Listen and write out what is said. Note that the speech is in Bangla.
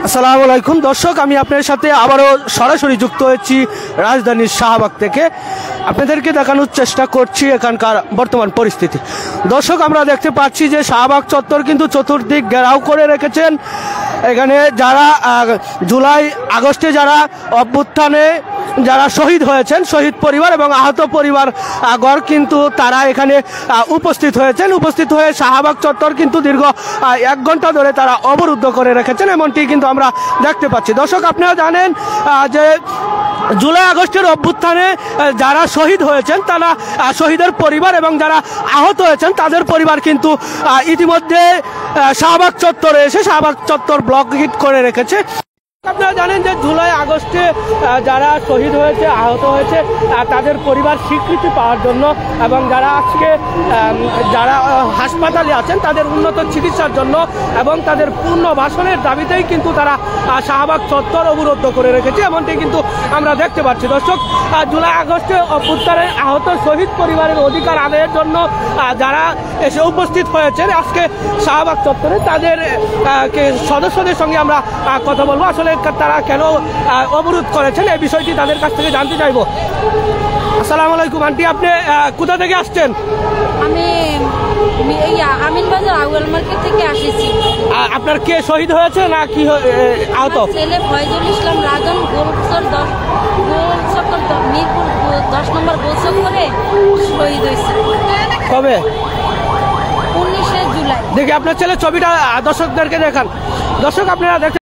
আসসালামু আলাইকুম দর্শক, আমি আপনাদের সাথে আবারও সরাসরি যুক্ত হয়েছি রাজধানীর শাহবাগ থেকে। আপনাদেরকে দেখানোর চেষ্টা করছি এখানকার বর্তমান পরিস্থিতি। দর্শক, আমরা দেখতে পাচ্ছি যে শাহবাগ চত্বর কিন্তু চতুর্দিক ঘেরাও করে রেখেছেন। এখানে যারা জুলাই আগস্টে যারা অভ্যুত্থানে যারা শহীদ হয়েছেন, শহীদ পরিবার এবং আহত পরিবার গড় কিন্তু তারা এখানে উপস্থিত হয়েছেন। উপস্থিত হয়ে শাহবাগ চত্বর কিন্তু দীর্ঘ 1 ঘন্টা ধরে তারা অবরুদ্ধ করে রেখেছেন, এমনটি কিন্তু আমরা দেখতে পাচ্ছি। দর্শক, আপনারা জানেন যে জুলাই আগস্টের অভ্যুত্থানে যারা শহীদ হয়েছেন তারা শহীদের পরিবার এবং যারা আহত হয়েছেন তাদের পরিবার কিন্তু ইতিমধ্যে শাহবাগ চত্বরে এসে শাহবাগ চত্বর ব্লকেট করে রেখেছে। আপনারা জানেন যে জুলাই আগস্টে যারা শহীদ হয়েছে, আহত হয়েছে তাদের পরিবার স্বীকৃতি পাওয়ার জন্য এবং যারা আজকে যারা হাসপাতালে আছেন তাদের উন্নত চিকিৎসার জন্য এবং তাদের পুনর্বাসনের দাবিতেই কিন্তু তারা শাহবাগ চত্বর অবরুদ্ধ করে রেখেছে, এমনটি কিন্তু আমরা দেখতে পাচ্ছি। দর্শক, জুলাই আগস্টে অভ্যুত্থানে আহত শহীদ পরিবারের অধিকার আদায়ের জন্য যারা এসে উপস্থিত হয়েছেন আজকে শাহবাগ চত্বরে, তাদের সদস্যদের সঙ্গে আমরা কথা বলবো। আসলে তারা কেন অবরোধ করেছেন এই বিষয়টি তাদের কাছ থেকে জানতে চাইবো। আসসালামু আলাইকুম আন্টি, আপনি কোথা থেকে আসছেন? আমি এই আমিনবাজার আউয়াল মার্কেট থেকে আসছি। আপনার কে শহীদ হয়েছে না কি আহত? ছেলে ফয়জুল ইসলাম রাজন মিরপুর 10 নম্বর গোলচক্করে শহীদ হয়েছে। কবে? 19 জুলাই। দেখি আপনার ছেলে ছবিটা দর্শকদেরকে দেখান। দর্শক, আপনারা দেখেন